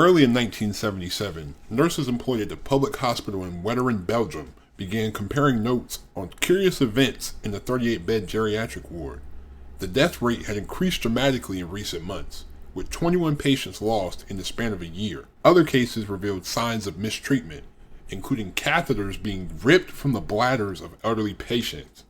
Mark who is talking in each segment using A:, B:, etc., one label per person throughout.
A: Early in 1977, nurses employed at the public hospital in Wetteren, Belgium, began comparing notes on curious events in the 38-bed geriatric ward. The death rate had increased dramatically in recent months, with 21 patients lost in the span of a year. Other cases revealed signs of mistreatment, including catheters being ripped from the bladders of elderly patients.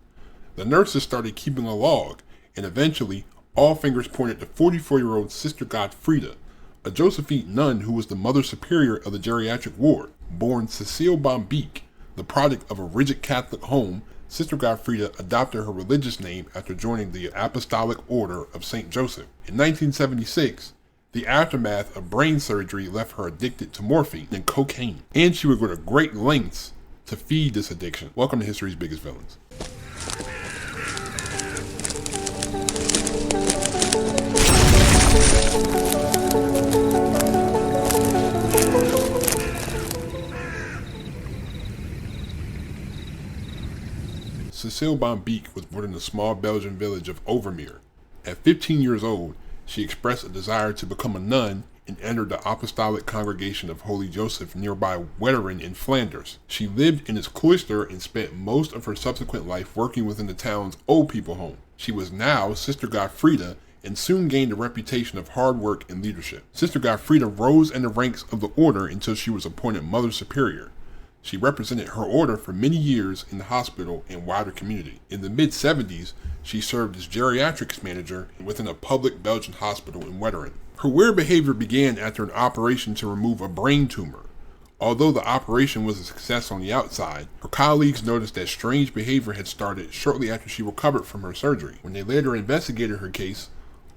A: The nurses started keeping a log, and eventually, all fingers pointed to 44-year-old Sister Godfrida, a Josephite nun who was the mother superior of the geriatric ward. Born Cecile Bombeek, the product of a rigid Catholic home, Sister Godfrida adopted her religious name after joining the Apostolic Order of St. Joseph. In 1976, the aftermath of brain surgery left her addicted to morphine and cocaine, and she would go to great lengths to feed this addiction. Welcome to History's Biggest Villains. Cecile Bombeek was born in the small Belgian village of Overmeer. At 15 years old, she expressed a desire to become a nun and entered the Apostolic Congregation of Holy Joseph nearby Wetteren in Flanders. She lived in its cloister and spent most of her subsequent life working within the town's old people home. She was now Sister Godfrida and soon gained a reputation of hard work and leadership. Sister Godfrida rose in the ranks of the order until she was appointed Mother Superior. She represented her order for many years in the hospital and wider community. In the mid-70s, she served as geriatrics manager within a public Belgian hospital in Wetteren. Her weird behavior began after an operation to remove a brain tumor. Although the operation was a success on the outside, her colleagues noticed that strange behavior had started shortly after she recovered from her surgery. When they later investigated her case,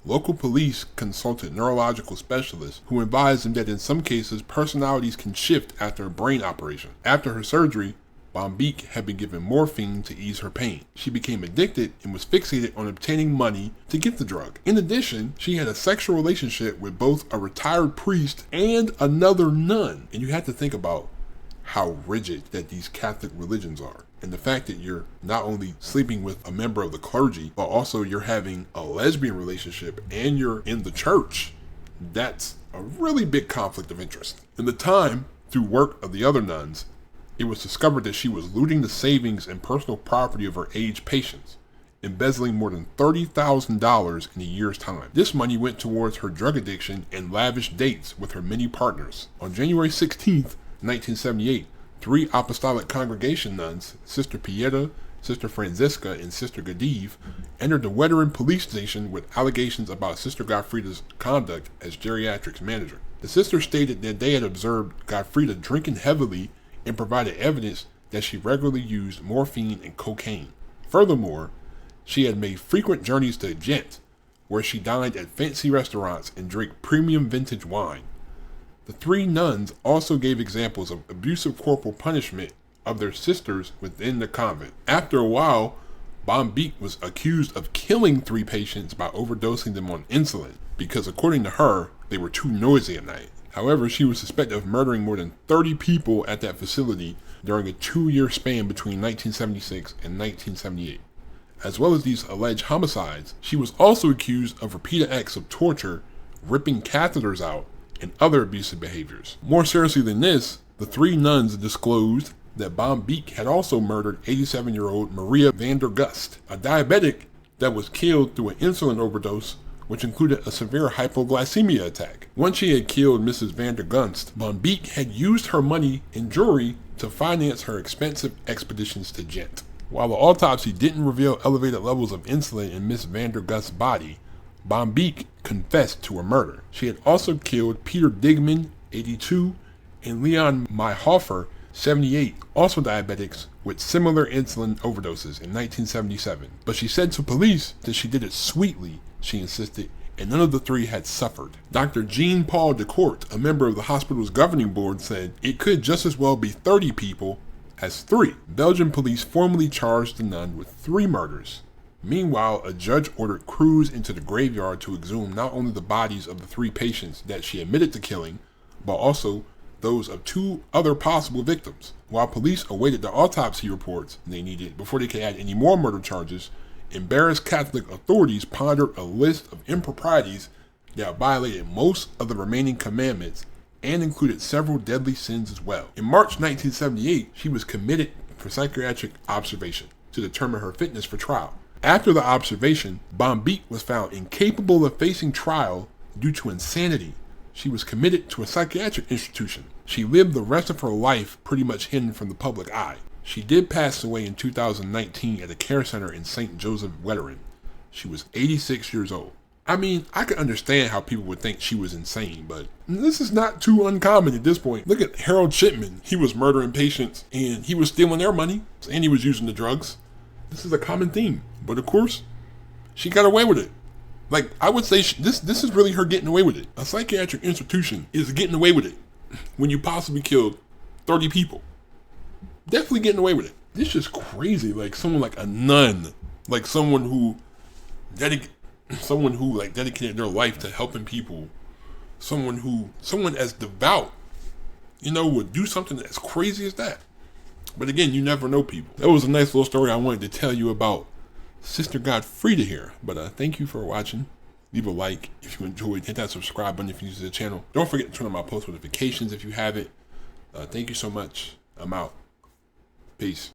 A: local police consulted neurological specialists who advised them that in some cases personalities can shift after a brain operation. After her surgery, Bombeek had been given morphine to ease her pain. She became addicted and was fixated on obtaining money to get the drug. In addition, she had a sexual relationship with both a retired priest and another nun. And you have to think about how rigid that these Catholic religions are. And the fact that you're not only sleeping with a member of the clergy, but also you're having a lesbian relationship and you're in the church, that's a really big conflict of interest. In the time, through work of the other nuns, it was discovered that she was looting the savings and personal property of her aged patients, embezzling more than $30,000 in a year's time. This money went towards her drug addiction and lavish dates with her many partners. On January 16th, 1978, 3 Apostolic Congregation nuns, Sister Pieta, Sister Franziska, and Sister Gadive, entered the Wetteren police station with allegations about Sister Godfrida's conduct as geriatrics manager. The sisters stated that they had observed Godfrida drinking heavily and provided evidence that she regularly used morphine and cocaine. Furthermore, she had made frequent journeys to Ghent, where she dined at fancy restaurants and drank premium vintage wine. The 3 nuns also gave examples of abusive corporal punishment of their sisters within the convent. After a while, Bombeek was accused of killing 3 patients by overdosing them on insulin because, according to her, they were too noisy at night. However, she was suspected of murdering more than 30 people at that facility during a 2-year span between 1976 and 1978. As well as these alleged homicides, she was also accused of repeated acts of torture, ripping catheters out, and other abusive behaviors. More seriously than this, the 3 nuns disclosed that Bombeek had also murdered 87-year-old Maria van der Gust, a diabetic that was killed through an insulin overdose, which included a severe hypoglycemia attack. Once she had killed Mrs. van der Gust, Bombeek had used her money and jewelry to finance her expensive expeditions to Ghent. While the autopsy didn't reveal elevated levels of insulin in Miss van der Gust's body, Bombeek confessed to her murder. She had also killed Peter Digman, 82, and Leon Mayhofer, 78, also diabetics with similar insulin overdoses in 1977. But she said to police that she did it sweetly, she insisted, and none of the 3 had suffered. Dr. Jean-Paul Decourt, a member of the hospital's governing board, said it could just as well be 30 people as 3. Belgian police formally charged the nun with 3 murders. Meanwhile, a judge ordered crews into the graveyard to exhume not only the bodies of the 3 patients that she admitted to killing, but also those of 2 other possible victims. While police awaited the autopsy reports they needed before they could add any more murder charges, embarrassed Catholic authorities pondered a list of improprieties that violated most of the remaining commandments and included several deadly sins as well. In March 1978, she was committed for psychiatric observation to determine her fitness for trial. After the observation, Bombeek was found incapable of facing trial due to insanity. She was committed to a psychiatric institution. She lived the rest of her life pretty much hidden from the public eye. She did pass away in 2019 at a care center in St. Joseph, Wetteren. She was 86 years old. I mean, I could understand how people would think she was insane, but this is not too uncommon at this point. Look at Harold Shipman. He was murdering patients, and he was stealing their money, and he was using the drugs. This is a common theme. But of course, she got away with it. Like, I would say this is really her getting away with it. A psychiatric institution is getting away with it when you possibly killed 30 people. Definitely getting away with it. This is just crazy. Like someone like a nun, like someone who dedicated their life to helping people, someone as devout, would do something as crazy as that. But again, you never know people. That was a nice little story I wanted to tell you about Sister Godfrida here. But thank you for watching. Leave a like if you enjoyed. Hit that subscribe button if you're new to the channel. Don't forget to turn on my post notifications if you haven't. Thank you so much. I'm out. Peace.